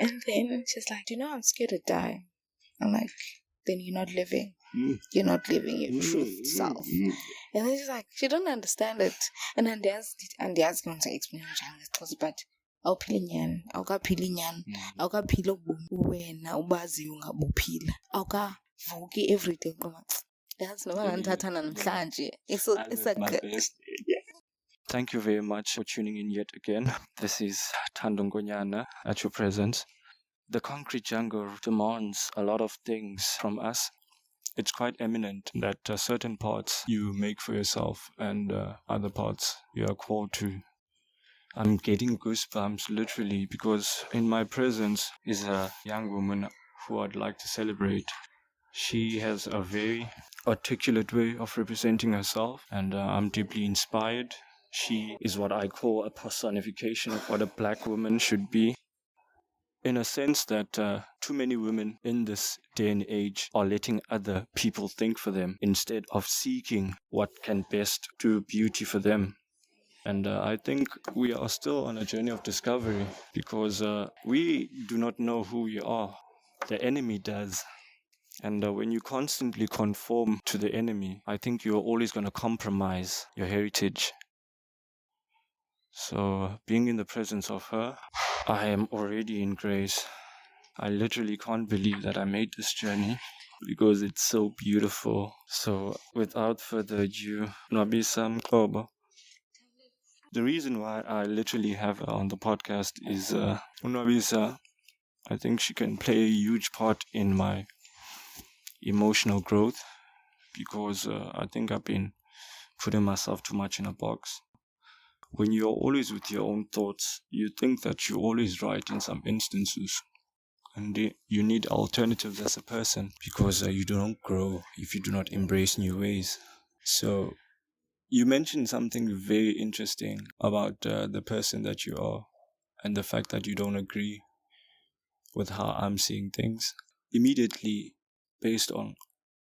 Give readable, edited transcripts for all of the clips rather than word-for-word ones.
And then she's like, do you know I'm scared to die? I'm like, then you're not living. You're not living your truth self. And then she's like, she don't understand it. And then there's going to explain but awuphili nyani, awukaphili nyani, awukaphili wena ubaziyo ngabuphila, awukavuki everyday. That's no one namhlanje. It's a good. Thank you very much for tuning in yet again. This is Tandongonyana at your presence. The concrete jungle demands a lot of things from us. It's quite eminent that certain parts you make for yourself and other parts you are called to. I'm getting goosebumps literally because in my presence is a young woman who I'd like to celebrate. She has a very articulate way of representing herself and I'm deeply inspired. She is what I call a personification of what a black woman should be. In a sense that too many women in this day and age are letting other people think for them instead of seeking what can best do beauty for them. And I think we are still on a journey of discovery because we do not know who we are. The enemy does. And when you constantly conform to the enemy, I think you're always going to compromise your heritage. So being in the presence of her, I am already in grace. I literally can't believe that I made this journey because it's so beautiful. So without further ado, Nwabisa Mxobo. The reason why I literally have her on the podcast is Nwabisa, I think she can play a huge part in my emotional growth because I think I've been putting myself too much in a box. When you're always with your own thoughts, you think that you're always right in some instances. And you need alternatives as a person because you don't grow if you do not embrace new ways. So you mentioned something very interesting about the person that you are and the fact that you don't agree with how I'm seeing things. Immediately, based on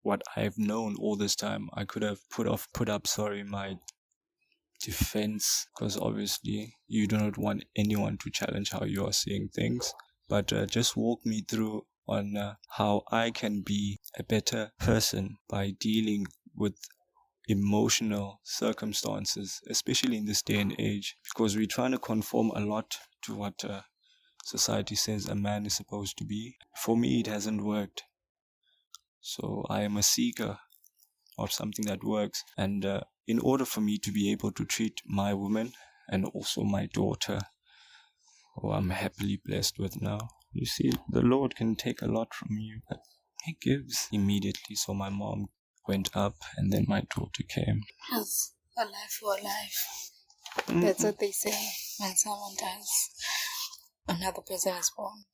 what I've known all this time, I could have put up my defense because obviously you do not want anyone to challenge how you are seeing things. But just walk me through on how I can be a better person by dealing with emotional circumstances, especially in this day and age, because we're trying to conform a lot to what society says a man is supposed to be. For me, it hasn't worked. So I am a seeker of something that works. And in order for me to be able to treat my woman and also my daughter, who I'm happily blessed with now, you see, the Lord can take a lot from you, but He gives immediately. So my mom went up and then my daughter came. Yes, a life for a life. That's what they say when someone dies. Another person is born.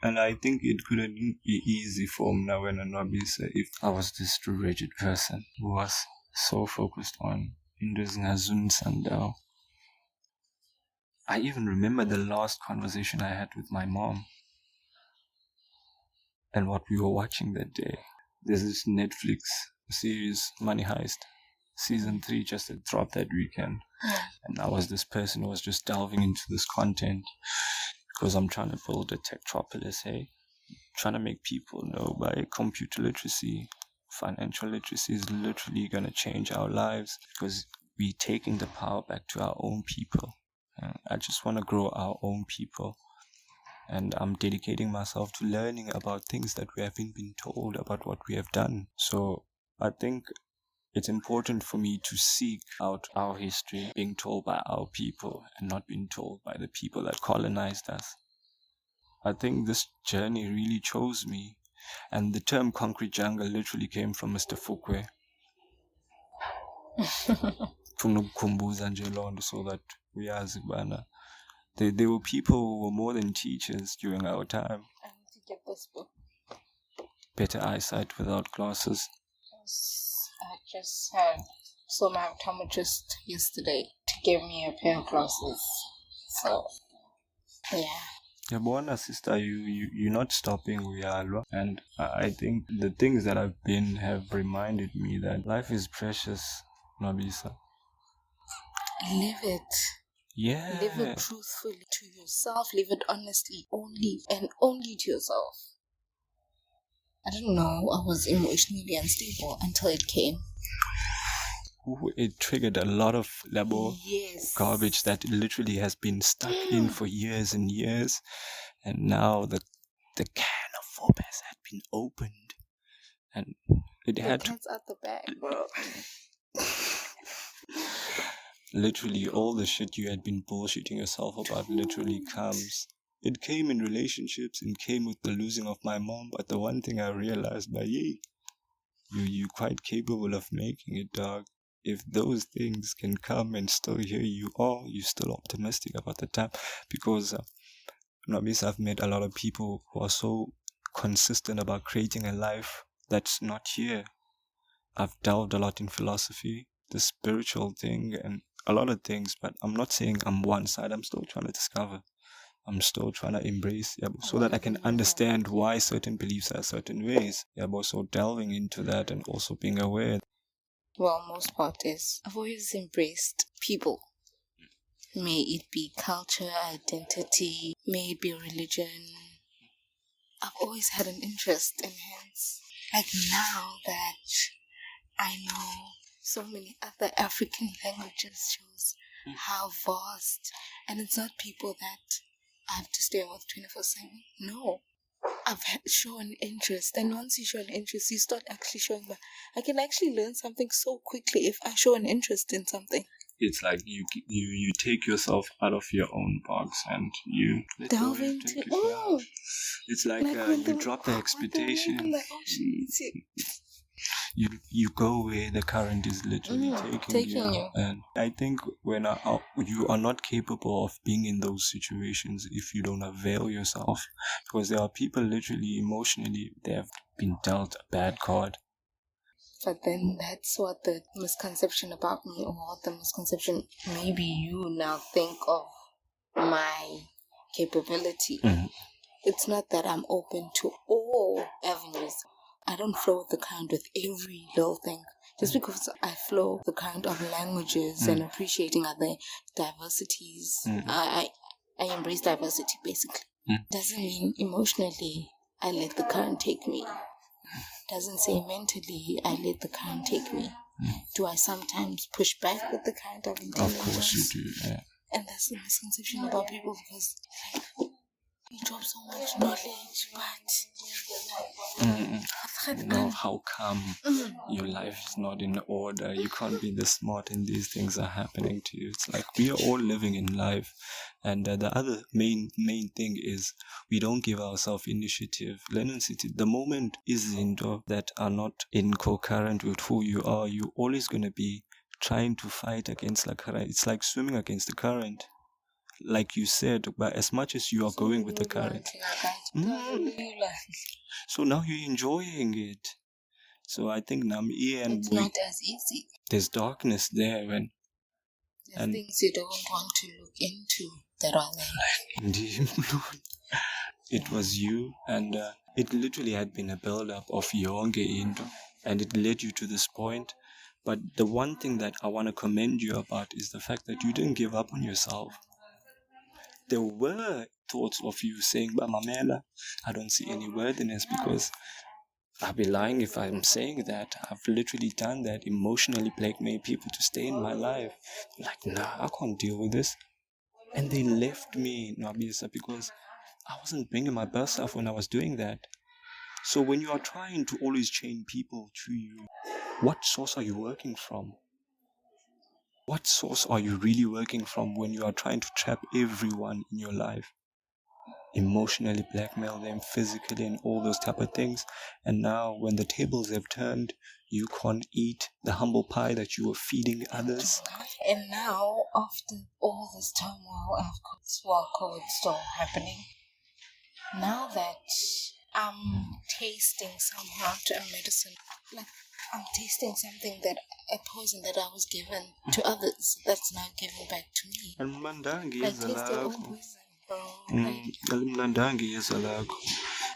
And I think it couldn't be easy for Mna and Nwabisa if I was this true rigid person who was so focused on Indus Ngazun Sandao. I even remember the last conversation I had with my mom and what we were watching that day. There's this Netflix series, Money Heist, season 3 just had dropped that weekend. And I was this person who was just delving into this content because I'm trying to build a techtropolis, hey? Trying to make people know by computer literacy, financial literacy is literally going to change our lives because we're taking the power back to our own people. I just want to grow our own people. And I'm dedicating myself to learning about things that we haven't been told about what we have done. So I think it's important for me to seek out our history being told by our people and not being told by the people that colonized us. I think this journey really chose me. And the term concrete jungle literally came from Mr. Fukwe. So that we as Ibana. There were people who were more than teachers during our time. I need to get this book. Better eyesight without glasses. Yes, I just had my optometrist yesterday to give me a pair of glasses. So, yeah. Yabona sister, you're not stopping, and I think the things that I've been have reminded me that life is precious, Nwabisa. Live it. Yeah. Live it truthfully to yourself. Live it honestly, only and only to yourself. I don't know. I was emotionally unstable until it came. It triggered a lot of level garbage that literally has been stuck in for years and years, and now the can of Forbes had been opened, and it had the cat's out the bag, bro. Literally all the shit you had been bullshitting yourself about literally comes. It came in relationships, and came with the losing of my mom, but the one thing I realized, you're quite capable of making it, dog. If those things can come and still here you are, you're still optimistic about the time. Because Nwabisa, I've met a lot of people who are so consistent about creating a life that's not here. I've delved a lot in philosophy, the spiritual thing, and a lot of things, but I'm not saying I'm one side. I'm still trying to discover. I'm still trying to embrace, so that I can understand why certain beliefs are certain ways. So delving into that and also being aware. Well, most part is I've always embraced people. May it be culture, identity, may it be religion. I've always had an interest, and hence, like now that I know so many other African languages, shows how vast, and it's not people that I have to stay with 24/7. No. I've shown interest, and once you show an interest, you start actually showing that I can actually learn something so quickly if I show an interest in something. It's like you take yourself out of your own box and you delve into. It's like you drop the expectation. You go where the current is literally taking you. And I think when you are not capable of being in those situations if you don't avail yourself, because there are people literally emotionally they have been dealt a bad card. But then that's what the misconception about me, or what the misconception maybe you now think of my capability. It's not that I'm open to all avenues. I don't flow with the current with every little thing. Just because I flow the current of languages and appreciating other diversities, I embrace diversity basically. Doesn't mean emotionally I let the current take me. Doesn't say mentally I let the current take me. Do I sometimes push back with the current of intelligence? Of course you do, yeah. And that's the misconception about people, because you drop so much knowledge, but how come your life is not in order? You can't be this smart and these things are happening to you. It's like we are all living in life, and the other main thing is we don't give ourselves initiative. The moment is into that are not in concurrent with who you are, you're always going to be trying to fight against the current. It's like swimming against the current. Like you said, but as much as you are going with the current. So now you're enjoying it. So I think it's not as easy. There's darkness there when there's things you don't want to look into that are there. It was you, and it literally had been a build-up of yonke into, and it led you to this point. But the one thing that I want to commend you about is the fact that you didn't give up on yourself. There were thoughts of you saying, but Mamela, I don't see any worthiness, because I'd be lying if I'm saying that. I've literally done that, emotionally blackmail people to stay in my life. Like, nah, I can't deal with this. And they left me, Nwabisa, because I wasn't bringing my best self when I was doing that. So when you are trying to always chain people to you, what source are you working from? What source are you really working from when you are trying to trap everyone in your life? Emotionally blackmail them, physically, and all those type of things. And now when the tables have turned, you can't eat the humble pie that you were feeding others. And now, after all this turmoil of COVID still happening, now that I'm tasting somehow to a medicine, like I'm tasting something that a poison that I was given to others that's now given back to me. I taste their own poison, bro.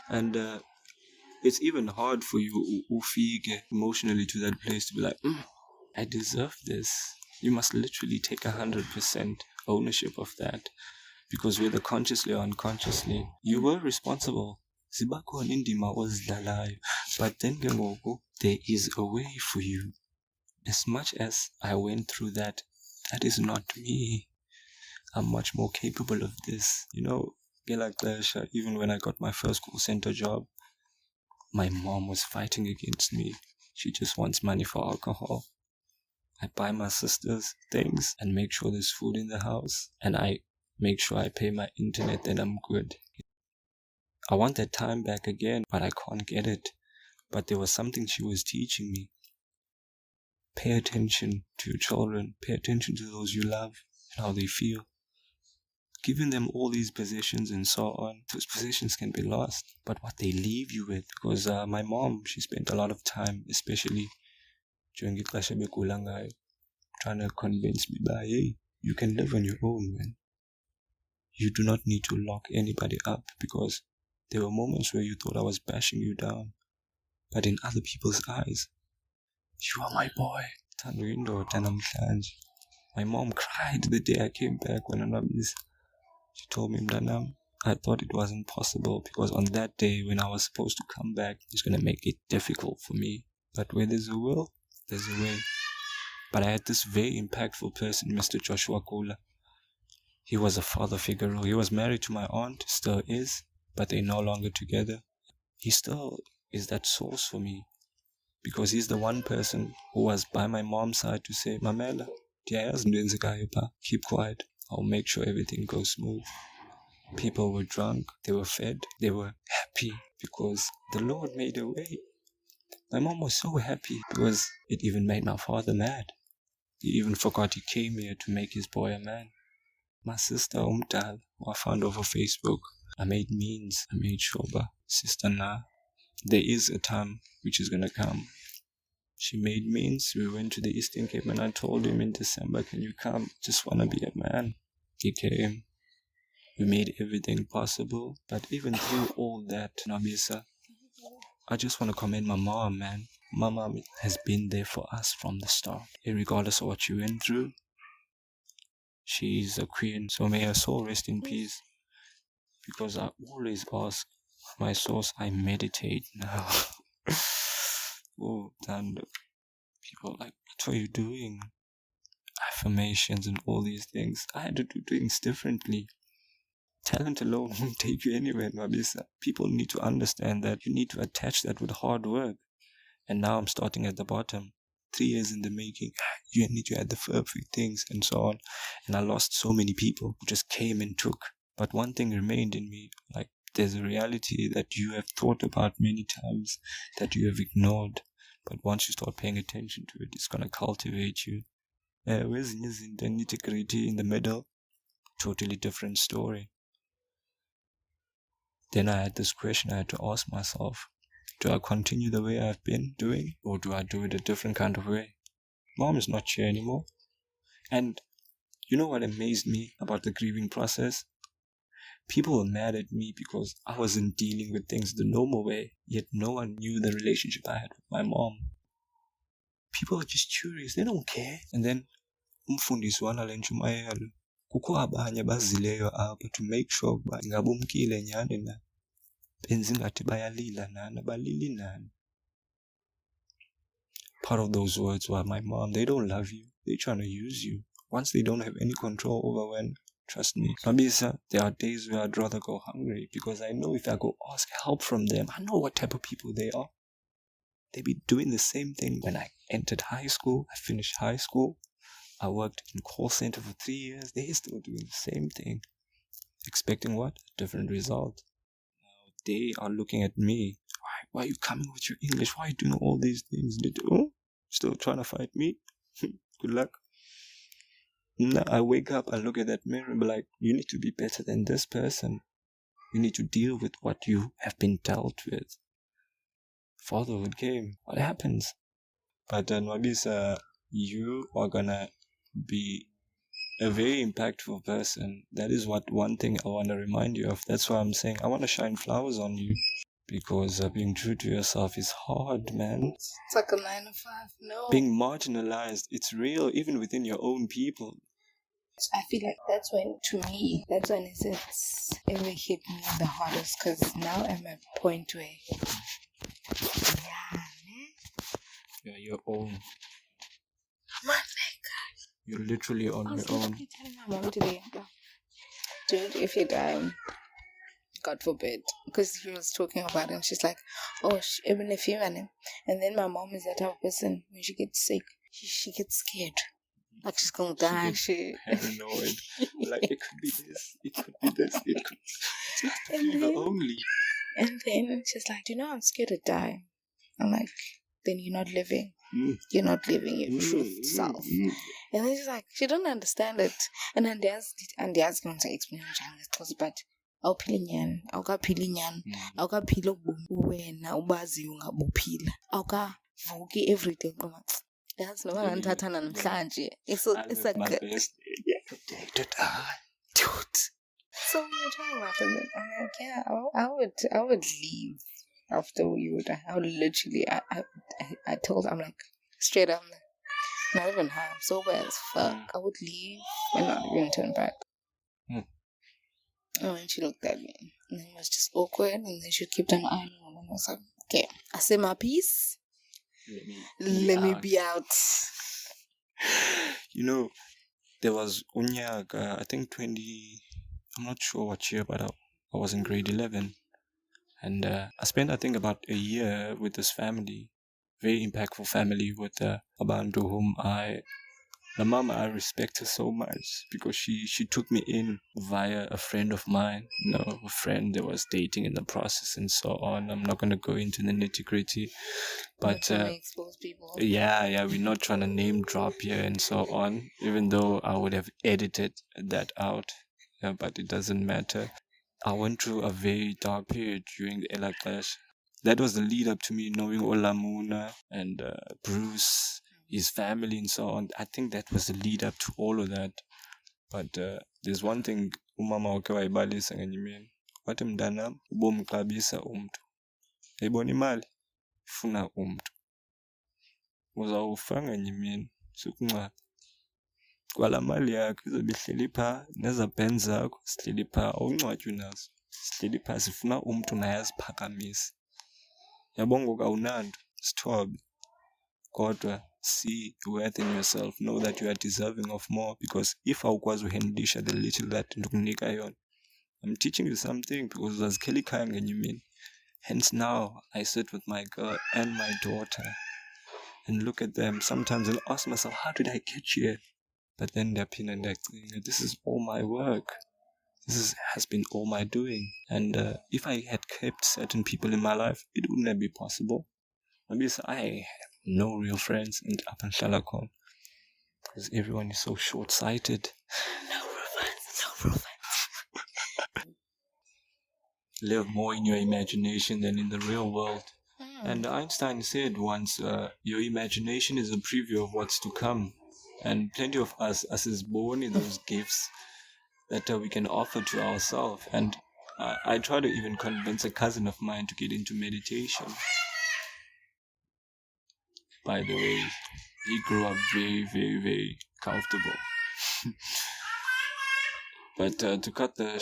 And it's even hard for you ufike emotionally to that place to be like, I deserve this. You must literally take 100% ownership of that. Because whether consciously or unconsciously, you were responsible. Zibakhona indima ozidlalayo. But then ke ngoku, there is a way for you. As much as I went through that, that is not me. I'm much more capable of this. You know, even when I got my first call center job, my mom was fighting against me. She just wants money for alcohol. I buy my sisters things and make sure there's food in the house. And I make sure I pay my internet, then I'm good. I want that time back again, but I can't get it. But there was something she was teaching me. Pay attention to your children. Pay attention to those you love and how they feel. Giving them all these possessions and so on, those possessions can be lost. But what they leave you with, because my mom, she spent a lot of time, especially during ixesha begula ngayo, trying to convince me that, hey, you can live on your own, man. You do not need to lock anybody up, because there were moments where you thought I was bashing you down. But in other people's eyes, you are my boy. My mom cried the day I came back when Nwabisa. She told me, Mdanam, I thought it wasn't possible, because on that day when I was supposed to come back, it's going to make it difficult for me. But where there's a will, there's a way. But I had this very impactful person, Mr. Joshua Kula. He was a father figure. He was married to my aunt, still is, but they're no longer together. He still is that source for me, because he's the one person who was by my mom's side to say, Mamela, keep quiet. I'll make sure everything goes smooth. People were drunk, they were fed, they were happy because the Lord made a way. My mom was so happy because it even made my father mad. He even forgot he came here to make his boy a man. My sister Umdal, who I found over Facebook, I made means, I made shoba. Sister Na, there is a time which is gonna come. She made means. We went to the Eastern Cape and I told him in December, can you come? Just wanna be a man. He came. We made everything possible. But even through all that, Nwabisa, I just want to commend my mom, man. My mom has been there for us from the start. Regardless of what you went through, she's a queen. So may her soul rest in peace. Because I always ask my source, I meditate now. Oh, and people like, what are you doing? Affirmations and all these things. I had to do things differently. Talent alone won't take you anywhere, Nwabisa. People need to understand that you need to attach that with hard work. And now I'm starting at the bottom. 3 years in the making. You need to add the perfect things and so on. And I lost so many people who just came and took. But one thing remained in me. Like, there's a reality that you have thought about many times, that you have ignored. But once you start paying attention to it, it's going to cultivate you. Where's the nitty-gritty in the middle? Totally different story. Then I had this question I had to ask myself. Do I continue the way I've been doing, or do I do it a different kind of way? Mom is not here anymore. And you know what amazed me about the grieving process? People were mad at me because I wasn't dealing with things the normal way, yet no one knew the relationship I had with my mom. People were just curious, they don't care. And then, umfundiswana lentshumayelo. Kukho abanye abazileyo apha to make sure ukuba ingabe umkile nyhani na. Benza ingathi bayalila nani, abalili nani. Part of those words were, my mom, they don't love you. They're trying to use you. Once they don't have any control over when, trust me. Nwabisa, there are days where I'd rather go hungry because I know if I go ask help from them, I know what type of people they are. They be doing the same thing. When I entered high school, I finished high school. I worked in call center for 3 years. They're still doing the same thing. Expecting what? A different result. Now they are looking at me. Why are you coming with your English? Why are you doing all these things? Still trying to fight me? Good luck. Now I wake up, I look at that mirror and be like, you need to be better than this person. You need to deal with what you have been dealt with. Fatherhood came. What happens? But Nwabisa, you are gonna be a very impactful person. That is one thing I want to remind you of. That's why I'm saying I want to shine flowers on you. Because being true to yourself is hard, man. It's like a 9 to 5. No. Being marginalized, it's real even within your own people. I feel like that's when it's ever hit me the hardest, because now I'm at a point where, you're your own. Man, You're literally on I your was own. literally telling my mom today, dude, if you die, God forbid, because she was talking about it, and she's like, oh, even if you and him. And then my mom is that type of person, when she gets sick, she gets scared. Like she's gonna die. She paranoid. Like it could be this, it could be this, it could be just a fever only. And then she's like, do you know I'm scared to die? I'm like, then you're not living. You're not living your truth self. And then she's like, she don't understand it. And then there's going to explain it, but awuphili nyani, awukaphili nyani, awukaphili wena ubaziyo ungabuphila, awukavuki everyday. That's no one ngithathana namhlanje. It's a good. Dude. So you're talking about it. I'm like, yeah, I would leave after you would. I would literally. I told. I'm like, straight up. Not even high. I'm sober as fuck. I would leave and not even turn back. And then she looked at me, and then it was just awkward, and then she kept an eye on me, and I was like, okay, I say my piece. Let me be out. You know, there was Unyaga, I think 20, I'm not sure what year, but I was in grade 11. And I spent, I think, about a year with this family. Very impactful family with Abantu whom the mom, I respect her so much because she took me in via a friend of mine, a friend that was dating in the process and so on. I'm not going to go into the nitty gritty, but expose people. Yeah, we're not trying to name drop here and so on, even though I would have edited that out, but it doesn't matter. I went through a very dark period during the Ella clash. That was the lead up to me knowing Olamuna and Bruce, his family and so on. I think that was the lead up to all of that. But there's one thing umama wake wayibalisa ngenyimini. Wathi mntanam ubomi xabisa umntu. Yayibona imali ifuna umntu. Uzawufa ngenyimini sukungcwaba. Kwala mali yakho izobe ihleli phaa neza pen zakho sihleli phaa awungcwatywi nazo. Sihleli phaa sifuna umntu naye aziphakamise. Yabona ngoku awunanto sithobe. Kodwa see worth in yourself, know that you are deserving of more, because if awukwazi uhandlisha the little that ndikunika yona, I'm teaching you something because uzazikhela ikhaya ngenye imini. Hence now I sit with my girl and my daughter and look at them sometimes and ask myself, how did I get here? But then they're and they're saying, this is all my work. Has been all my doing. And if I had kept certain people in my life, it wouldn't have been possible. Because I have no real friends in Upper Shalakon. Because everyone is so short-sighted. No romance. Live more in your imagination than in the real world. And Einstein said once, your imagination is a preview of what's to come. And plenty of us is born in those gifts that we can offer to ourselves. And I try to even convince a cousin of mine to get into meditation. By the way, he grew up very, very, very comfortable. But to cut the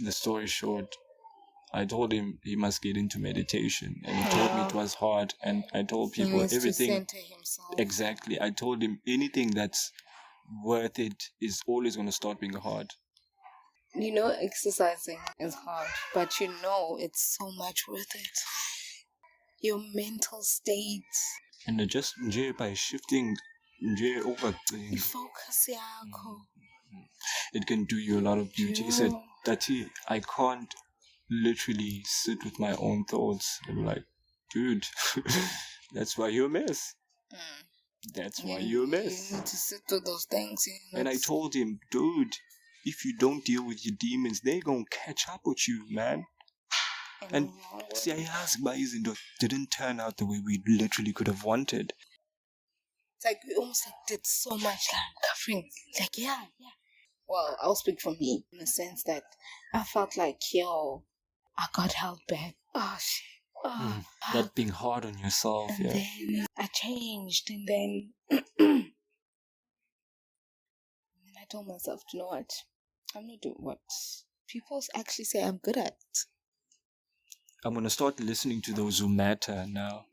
story short, I told him he must get into meditation, and he told me it was hard. And I told people everything. To center himself. Exactly. I told him anything that's worth it is always going to start being hard. Exercising is hard, but it's so much worth it. Your mental state. And just by shifting focus yakho. It can do you a lot of beauty. He said, Tati, I can't literally sit with my own thoughts. I'm like, dude, that's why you're a mess. That's why you're a mess. You need to sit with those things. And I told him, dude, if you don't deal with your demons, they're going to catch up with you, man. And see, I asked why izinto didn't turn out the way we literally could have wanted. It's like we almost did so much covering. Like, yeah. Well, I'll speak for me in the sense that I felt like, I got held back. Oh, shit. That being hard on yourself, and then I changed, and then told myself, you know what? I'm not doing what people actually say I'm good at. I'm gonna start listening to those who matter now,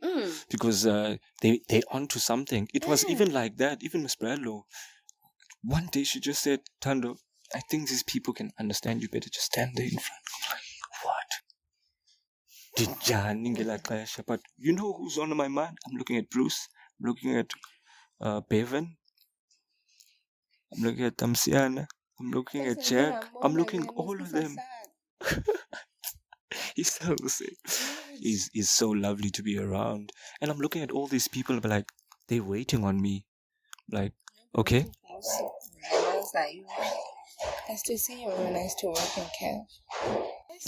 because they onto something. It was even like that. Even Miss Bradlow, one day she just said, "Tando, I think these people can understand you better. Just stand there in front." I'm like, what? But you know who's on my mind? I'm looking at Bruce. I'm looking at Bevan. I'm looking at Tamsiana. I'm looking at Jack. I'm looking at all of them. He's so sick. He's so lovely to be around. And I'm looking at all these people and be like, they're waiting on me. Like, okay. Nice to see you. Nice to work in camp.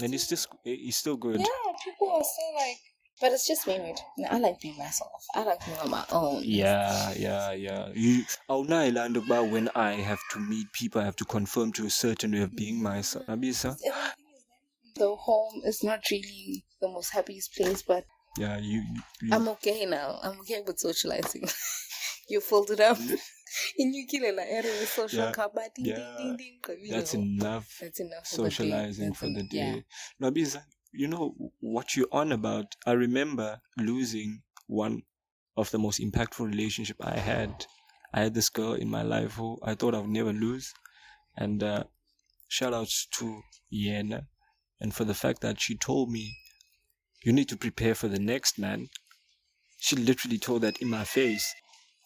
And he's still good. Yeah, people are still like, but it's just me. I like being myself. I like being on my own. Yeah. When I have to meet people, I have to conform to a certain way of being myself. Nwabisa? The home is not really the most happiest place, but yeah, you I'm okay now. I'm okay with socializing. You fold it up. And you kill a social cupboard. That's enough. That's enough for socializing for the day. Nwabisa, you know what you're on about. I remember losing one of the most impactful relationship I had. I had this girl in my life who I thought I would never lose. And shout outs to Yena. And for the fact that she told me, you need to prepare for the next man. She literally told that in my face.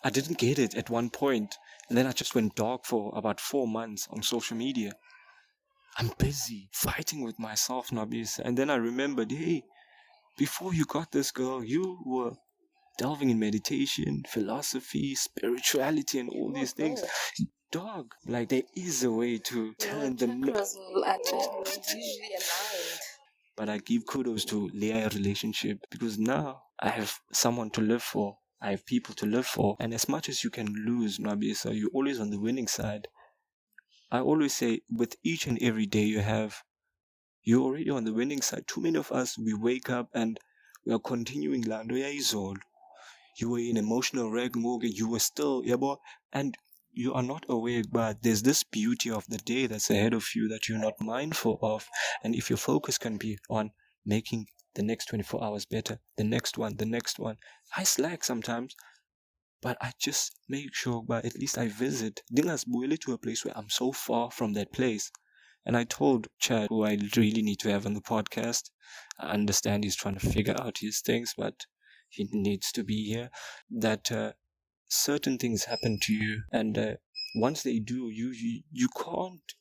I didn't get it at one point. And then I just went dark for about 4 months on social media. I'm busy fighting with myself, Nwabisa. And then I remembered, hey, before you got this girl, you were delving in meditation, philosophy, spirituality, and all these things. Dog, like there is a way to turn the usually aligned. But I give kudos to Leah relationship because now I have someone to live for. I have people to live for. And as much as you can lose, Nwabisa, you're always on the winning side. I always say, with each and every day you have, you're already on the winning side. Too many of us, we wake up and we are continuing Lando ya Izolo. You were in emotional wreck, you were still, and you are not aware, but there's this beauty of the day that's ahead of you that you're not mindful of. And if your focus can be on making the next 24 hours better, the next one, I slack sometimes, but I just make sure, but at least I visit. Dingasbuyele to a place where I'm so far from that place. And I told Chad, who I really need to have on the podcast, I understand he's trying to figure out his things, but he needs to be here, that certain things happen to you, and once they do, you can't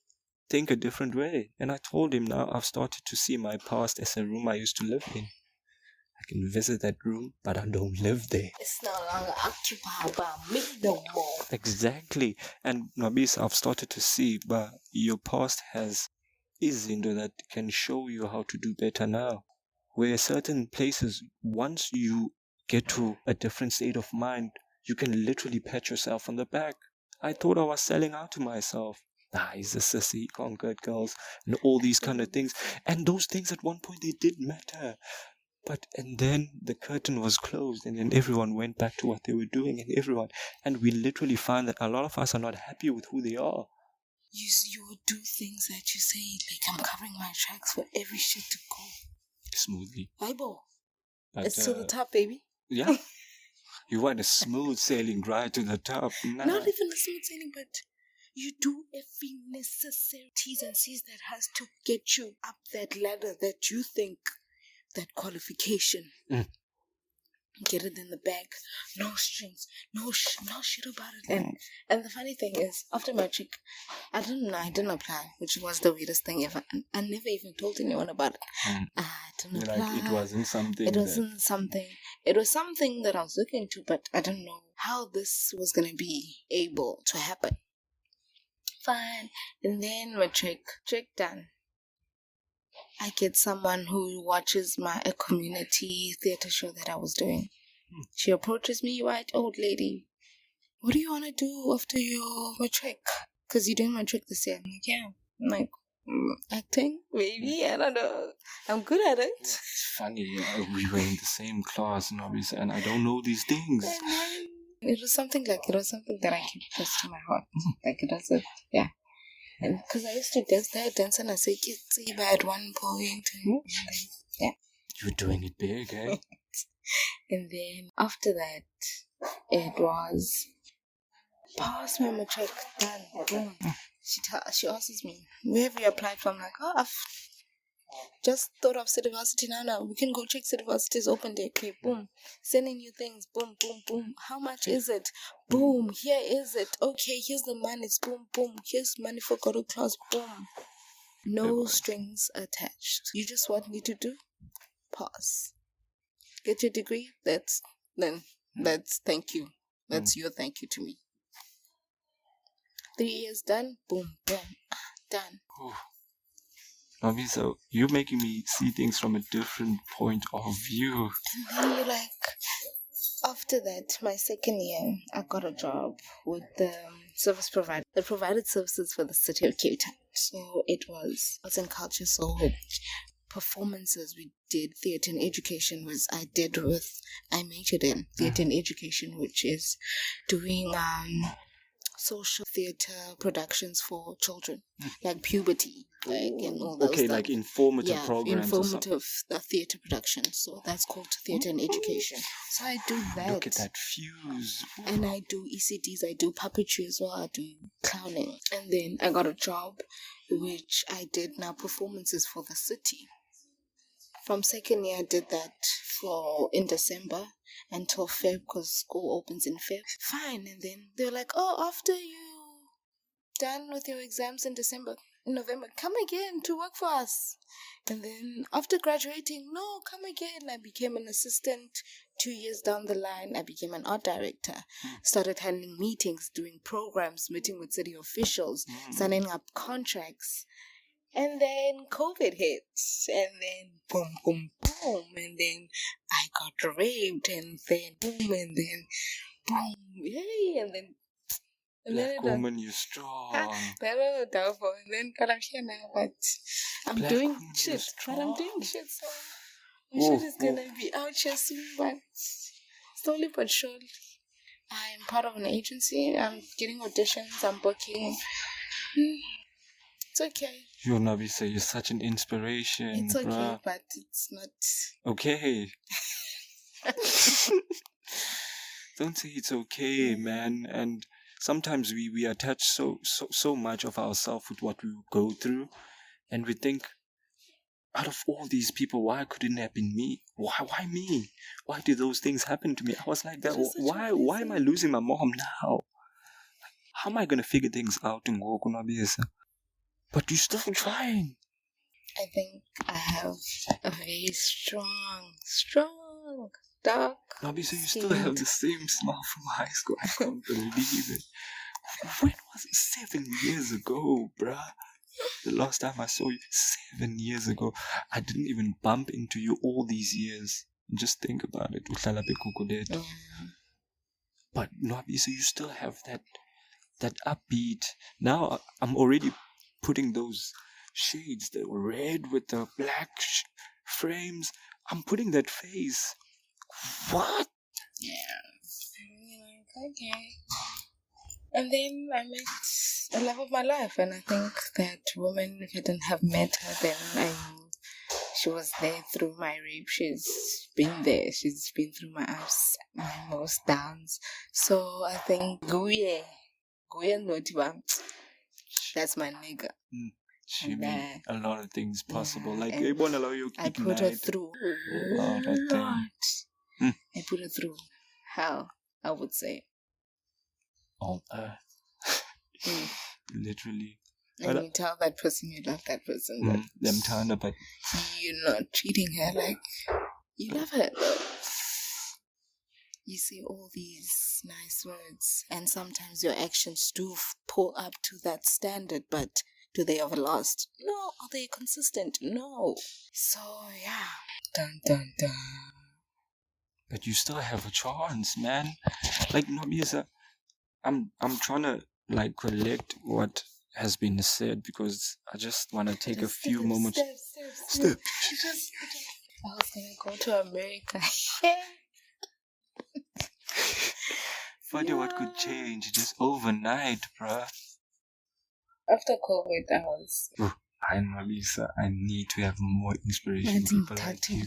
think a different way. And I told him now I've started to see my past as a room I used to live in. I can visit that room, but I don't live there. It's no longer occupied by me no more. Exactly. And Nwabisa, I've started to see, but your past has izinto that can show you how to do better now. Where certain places, once you get to a different state of mind, you can literally pat yourself on the back. I thought I was selling out to myself. He's a sissy, conquered girls, and all these kind of things. And those things at one point, they did matter. And then the curtain was closed, and then everyone went back to what they were doing, and we literally find that a lot of us are not happy with who they are. You would do things that you say, like, I'm covering my tracks for every shit to go smoothly. Bible. It's to the top, baby. Yeah. You want a smooth sailing right to the top. Nah. Not even a smooth sailing, but you do every necessary T's and C's that has to get you up that ladder that you think, that qualification. Get it in the bag. No strings. No shit about it. And the funny thing is, after matric, I didn't apply, which was the weirdest thing ever. I never even told anyone about it. I didn't apply. Like it wasn't something. It was something that I was looking into, but I don't know how this was gonna be able to happen. Fine. And then matric done. I get someone who watches a community theater show that I was doing. She approaches me, white old lady. What do you want to do after your matric? Because you're doing matric this year. I'm like, yeah. I'm like, acting, maybe. I don't know. I'm good at it. It's funny. We were in the same class, and I don't know these things. It was something that I keep close to my heart. Like it was yeah. And because I used to dance and I say Kitsiba at one point. Yeah. You're doing it big, eh? And then after that, it was pass my matric, done, boom. She asks me, where have you applied for? I'm like, oh, I've just thought of City Varsity now. We can go check City Varsity's open day. Okay, boom. Sending you things, boom, boom, boom. How much is it? Boom, here is it. Okay, here's the money. It's boom, boom. Here's money for Goro class, boom. No strings attached. You just want me to do? Pass. Get your degree? That's thank you. That's your thank you to me. 3 years done, boom, boom, done. Nwabisa, you're making me see things from a different point of view. And then you're like, after that, my second year, I got a job with the service provider that provided services for the city of Cape Town. So it was arts and culture, so with performances we did theatre and education I majored in theatre and education, which is doing social theatre productions for children, like puberty, and all those stuff. Like informative programs. Informative theatre production. So that's called theatre and education. So I do that. Look at that fuse. And I do ECDs, I do puppetry as well, I do clowning. And then I got a job, which I did now performances for the city. From second year, I did that in December until Feb, because school opens in Feb. Fine, and then they were like, oh, after you done with your exams in November, come again to work for us. And then after graduating, no, come again. I became an assistant. 2 years down the line, I became an art director. Started handling meetings, doing programs, meeting with city officials, signing up contracts. And then COVID hit, and then boom, boom, boom, and then I got raped, and then boom, and then boom, yay, and then Black woman, you're strong. That was doubtful, and then but I'm here now, but I'm doing shit. So my shit is gonna be out here soon, but slowly but surely. I'm part of an agency. I'm getting auditions. I'm booking. It's okay. You're Nwabisa, you're such an inspiration. It's okay, bruh. but it's not. Okay. Don't say it's okay, man. And sometimes we attach so much of ourselves with what we go through, and we think, out of all these people, why couldn't it have been me? Why me? Why did those things happen to me? I was like that. Why am I losing my mom now? How am I gonna figure things out in Nwabisa? But you're still trying. I think I have a very strong, dark. Nwabisa, you still have the same smile from high school. I can't believe it. When was it? 7 years ago, bruh. The last time I saw you, 7 years ago. I didn't even bump into you all these years. Just think about it. But Nwabisa, you still have that upbeat. Now I'm already putting those shades, the red with the black frames. I'm putting that face. What? Yeah. Okay. And then I met the love of my life, and I think that woman, if I didn't have met her, then I knew she was there through my rape. She's been there. She's been through my ups, my most downs. So I think Guye Notiba, that's my nigga. She made a lot of things possible. Yeah, like I put her through a lot of things. I put her through hell, I would say. On earth. Literally. And you tell that person you love that person, but them turn up, but you're not treating her like you love her. You say all these nice words, and sometimes your actions do pull up to that standard, but do they ever last? No. Are they consistent? No. So, yeah. Dun, dun, dun. But you still have a chance, man. Like, Nwabisa, I'm trying to, like, collect what has been said, because I just want to take a few moments. Step. I was going to go to America. Wonder what could change just overnight, bruh. After COVID, I was. I Nwabisa, I need to have more inspirational people like you.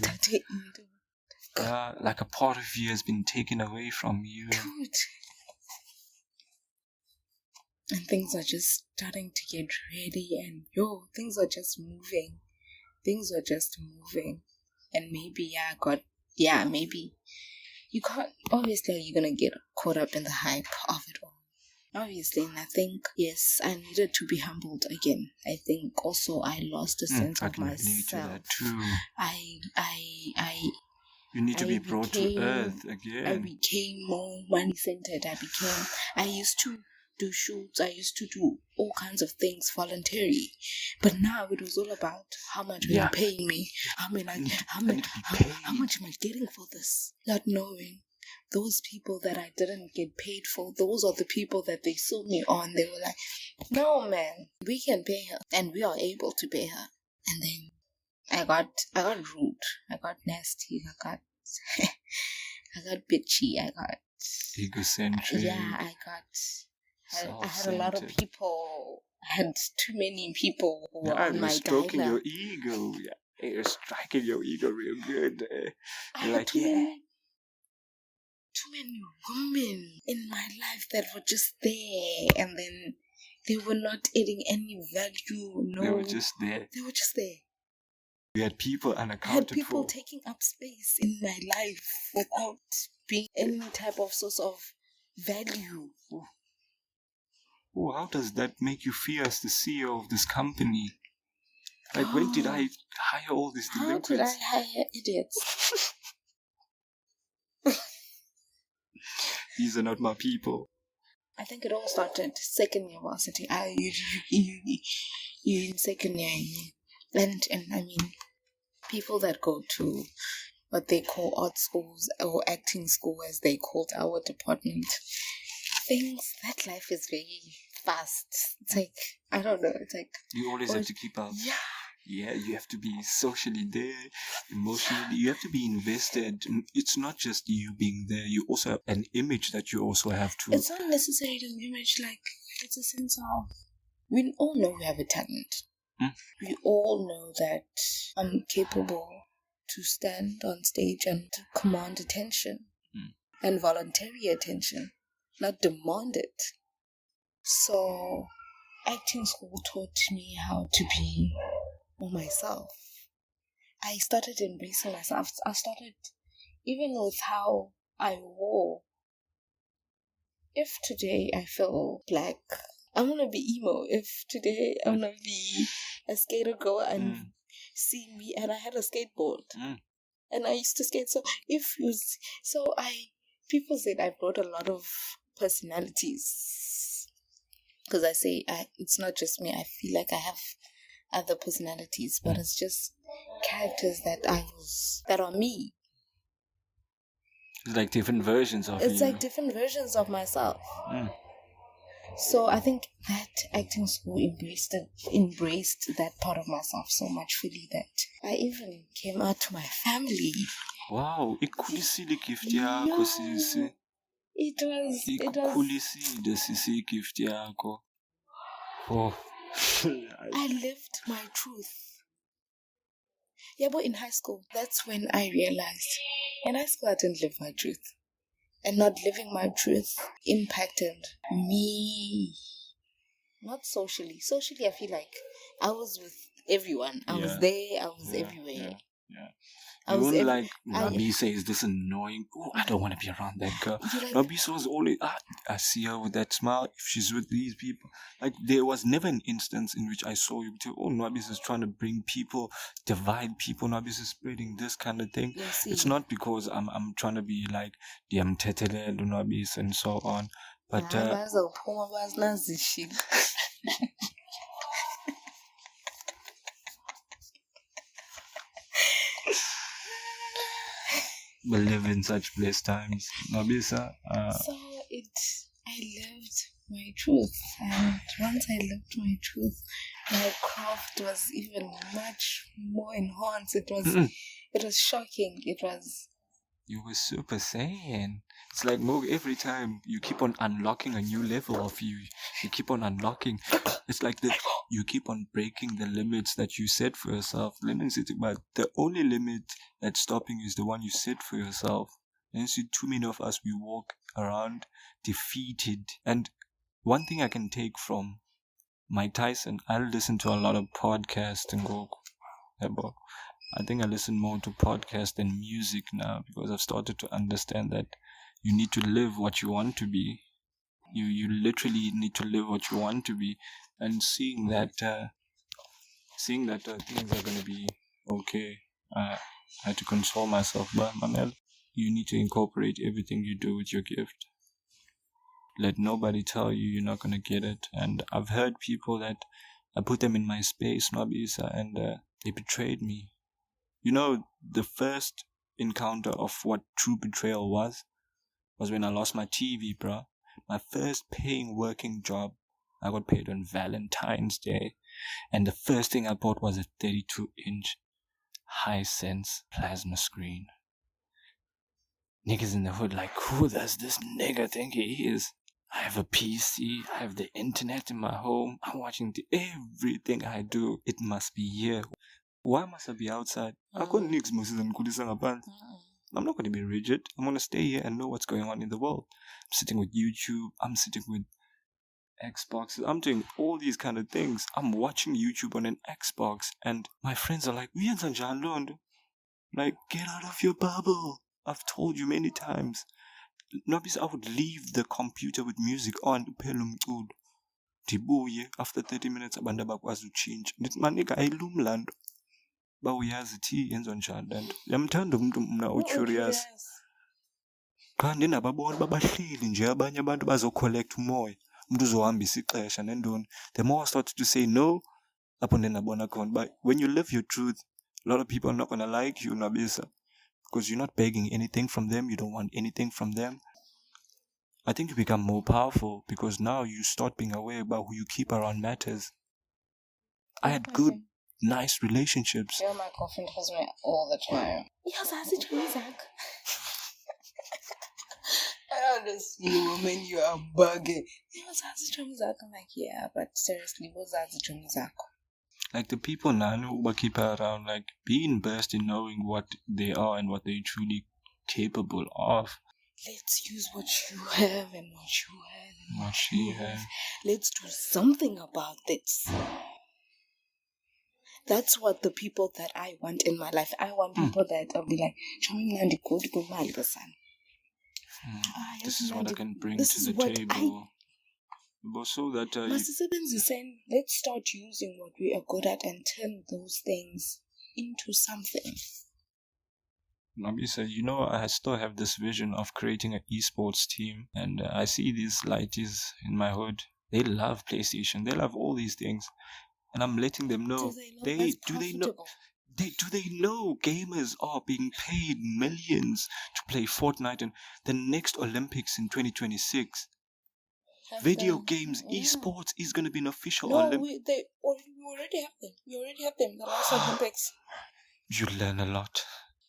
Like a part of you has been taken away from you. Dude. And things are just starting to get ready, and things are just moving. Things are just moving. And maybe, maybe you can't, obviously you're gonna get caught up in the hype of it all. Obviously, and I think, yes, I needed to be humbled again. I think also I lost a sense of myself. That too. You need to be brought to earth again. I became more money-centered. I used to do shoots. I used to do all kinds of things voluntarily. But now it was all about how much are you paying me? How much am I getting for this? Not knowing. Those people that I didn't get paid for, those are the people that they saw me on. They were like, no, man, we can pay her. And we are able to pay her. And then I got rude. I got nasty. I got bitchy. I got egocentric. Yeah, I had a lot of people. I had too many people who were on my stroking your ego. Yeah, you're striking your ego real good. You're like, too many women in my life that were just there, and then they were not adding any value. No, they were just there. We had people unaccounted for. I had people taking up space in my life without being any type of source of value. Oh, how does that make you feel as the CEO of this company? Like, when did I hire all these delinquents? How did I hire idiots? These are not my people. I think it all started second year varsity. You in second year, and I mean, people that go to what they call art schools or acting school, as they called our department. That life is very fast. It's like, I don't know. It's like you always have to keep up. Yeah, you have to be socially there, emotionally. You have to be invested. It's not just you being there. You also have an image that you also have to. It's not necessarily an image. Like, it's a sense of, we all know we have a talent. We all know that I'm capable to stand on stage and command attention and voluntary attention, not demand it. So, acting school taught me how to be myself. I started embracing myself. I started, even with how I wore. If today I feel black, I'm gonna be emo. If today I'm gonna be a skater girl and see me, and I had a skateboard and I used to skate. So people said I brought a lot of personalities, because I say it's not just me. I feel like I have other personalities, but it's just characters that are me. It's like different versions of you. It's like different versions of myself. So I think that acting school embraced that part of myself so much fully that I even came out to my family. Wow, ikhulisile gift yakho sisi. It was ikhulisile sisi gift yakho. Oh. I lived my truth. Yeah, but in high school, that's when I realized. In high school, I didn't live my truth. And not living my truth impacted me. Not socially. Socially, I feel like I was with everyone. I was there. I was everywhere. Yeah. You wouldn't like, Nwabisa is this annoying. Oh, I don't want to be around that girl. Nwabisa was always, I see her with that smile. If she's with these people. Like, there was never an instance in which I saw you tell, Nwabisa is trying to bring people, divide people. Nwabisa is spreading this kind of thing. It's not because I'm trying to be like, the Tetele, Nwabisa, and so on. But, we live in such blessed times, Nwabisa. So I lived my truth, and once I lived my truth, my craft was even much more enhanced. It was shocking. It was You were Super Saiyan. It's like every time you keep on unlocking a new level of you. You keep on unlocking. It's like you keep on breaking the limits that you set for yourself. But the only limit that's stopping you is the one you set for yourself. And you see, too many of us, we walk around defeated. And one thing I can take from Mike Tyson, I listen to a lot of podcasts and go about. I think I listen more to podcasts than music now because I've started to understand that you need to live what you want to be. You literally need to live what you want to be, and seeing that things are gonna be okay. I had to console myself, but Manel, you need to incorporate everything you do with your gift. Let nobody tell you you're not gonna get it. And I've heard people that I put them in my space, Nwabisa, and they betrayed me. You know, the first encounter of what true betrayal was when I lost my TV, bro. My first paying working job. I got paid on Valentine's Day. And the first thing I bought was a 32-inch Hisense plasma screen. Niggas in the hood like, who does this nigga think he is? I have a PC, I have the internet in my home, I'm watching everything I do. It must be here. Why must I be outside? I couldn't niggas I'm not going to be rigid. I'm going to stay here and know what's going on in the world. I'm sitting with YouTube. I'm sitting with Xbox. I'm doing all these kind of things. I'm watching YouTube on an Xbox. And my friends are like, like, get out of your bubble. I've told you many times. Nwabisa, I would leave the computer with music on. After 30 minutes, abantu abakwazi uchinge. Ndithi manika ayilumlando. Bawuyazi ithi yenziwa njani lento. Yamthanda umuntu mna ucurious. Cha ndinababona babahleli nje abanye abantu bazocollect umoya. Umuntu uzohambisa ixesha nendoni. The more I started to say no, lapho ndinabona khona. But when you live your truth, a lot of people are not going to like you, Nwabisa. Because you're not begging anything from them. You don't want anything from them. I think you become more powerful because now you start being aware about who you keep around matters. I had good, nice relationships. Yeah, my girlfriend tells me all the time. Yes, I see Isaac. I understand, woman, you are bugging. Yes, I see Isaac. I'm like, yeah, but seriously, what's that Isaac? Like the people now who keep around, like being best in knowing what they are and what they're truly capable of. Let's use what you have and what you have and what she has. Let's do something about this. That's what the people that I want in my life. I want people that will be like, this is what I can bring to the table. So that is saying, let's start using what we are good at and turn those things into something. Nwabisa, you know, I still have this vision of creating an esports team, and I see these lighties in my hood. They love PlayStation. They love all these things, and I'm letting them know. Do they know gamers are being paid millions to play Fortnite and the next Olympics in 2026? Video games, esports is going to be an official Olympics. We already have them. We already have them. The last Olympics. You learn a lot,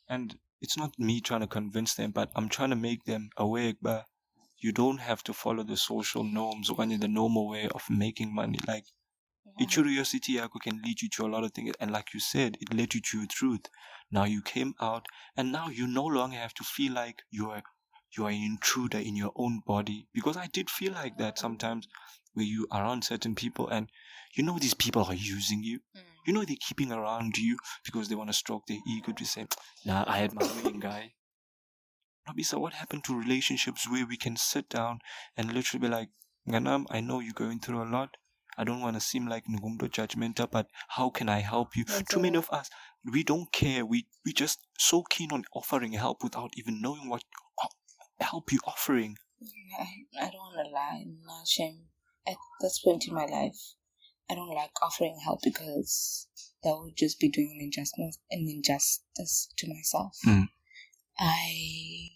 and it's not me trying to convince them, but I'm trying to make them aware. But you don't have to follow the social norms or the normal way of making money. Like, curiosity can lead you to a lot of things, and like you said, it led you to your truth. Now you came out, and now you no longer have to feel like you are an intruder in your own body. Because I did feel like that sometimes, where you are around certain people, and you know these people are using you. You know they're keeping around you because they want to stroke their ego to say, nah, I had my winning guy. Nwabisa, what happened to relationships where we can sit down and literally be like, Ganam, I know you're going through a lot. I don't want to seem like Ngumdo judgmental, but how can I help you? Too many of us, we don't care. We just so keen on offering help without even knowing what help you're offering. I don't want to lie. No shame. At this point in my life, I don't like offering help because that would just be doing an injustice to myself. I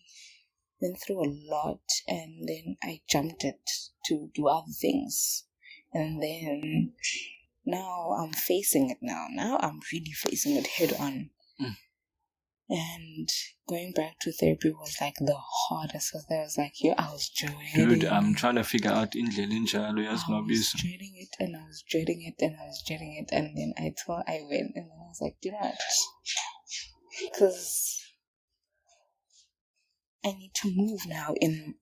went through a lot, and then I jumped it to do other things. And then now I'm facing it now. Now I'm really facing it head on. And going back to therapy was like the hardest, because I was like, I was dreading. Dude, I'm trying to figure out indlela enjalo yazi I was Nwabisa. dreading it, and I was dreading it, and I was dreading it, and then I went, and I was like, do you know what? Because I need to move now,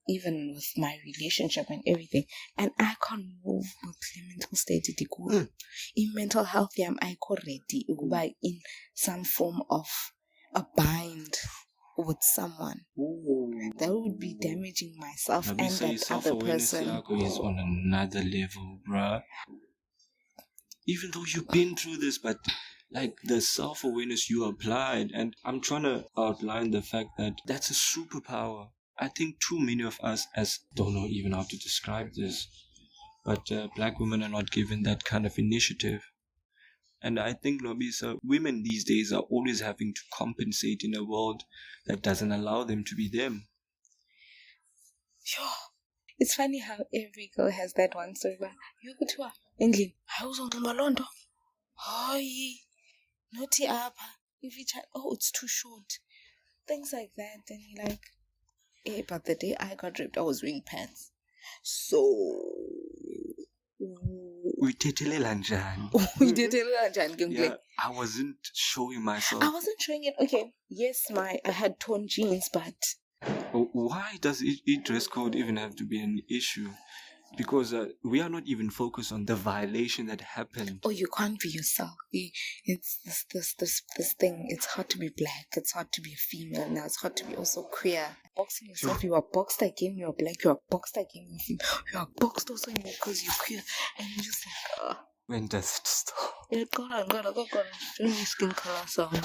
even with my relationship and everything, and I can't move with the mental state. In mental health, I ready in some form of a bind with someone that would be damaging myself and that other person. Is on another level, bruh. Even though you've been through this, but like the self-awareness you applied, and I'm trying to outline the fact that that's a superpower. I think too many of us don't know even how to describe this, but black women are not given that kind of initiative. And I think, Nwabisa, women these days are always having to compensate in a world that doesn't allow them to be them. It's funny how every girl has that one story, but you go to her, England, I was on Malondo. Naughty apa. If you chat, it's too short. Things like that. And you're like, but the day I got raped, I was wearing pants. So we yeah, I wasn't showing myself. I wasn't showing it. Okay, yes, I had torn jeans, but why does dress code even have to be an issue? Because we are not even focused on the violation that happened. You can't be yourself. It's this thing. It's hard to be black. It's hard to be a female. Now it's hard to be also queer. Boxing yourself. You are boxed again. You are black. You are boxed again. You are female. You are boxed also because you're queer. And you're just like, when does it stop? Yeah, God. Don't skin color song.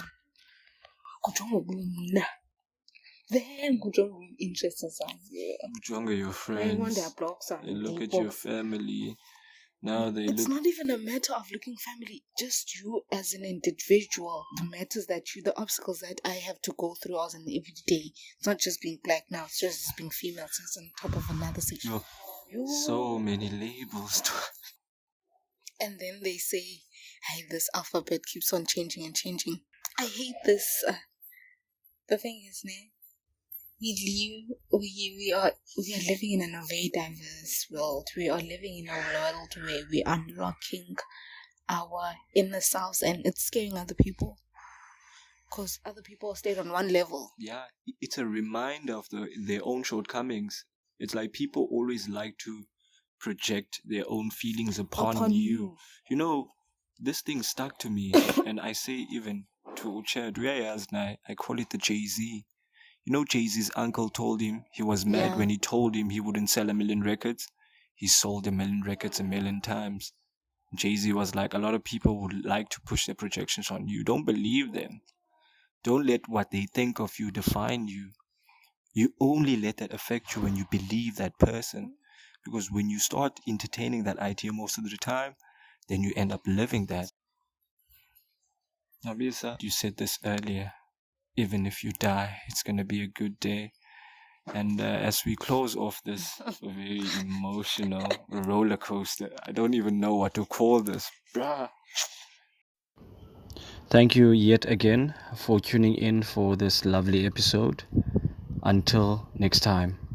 Then interest in something. Your friends. They look at your family. Now it's not even a matter of looking family, just you as an individual. The matters that the obstacles that I have to go through as an everyday. It's not just being black now, it's just being female. It's on top of another section. So many labels. And then they say, hey, this alphabet keeps on changing and changing. I hate this. The thing is, we are living in a very diverse world. We are living in a world where we are unlocking our inner selves, and it's scaring other people because other people stayed on one level. Yeah, it's a reminder of their own shortcomings. It's like people always like to project their own feelings upon you. You know, this thing stuck to me, and I say even to Uchad, I call it the Jay-Z. You know, Jay-Z's uncle told him he was mad when he told him he wouldn't sell 1 million records. He sold 1 million records 1 million times. Jay-Z was like, a lot of people would like to push their projections on you. Don't believe them. Don't let what they think of you define you. You only let that affect you when you believe that person. Because when you start entertaining that idea most of the time, then you end up living that. Nwabisa, you said this earlier. Even if you die, it's going to be a good day. And as we close off this very emotional roller coaster, I don't even know what to call this. Bruh. Thank you yet again for tuning in for this lovely episode. Until next time.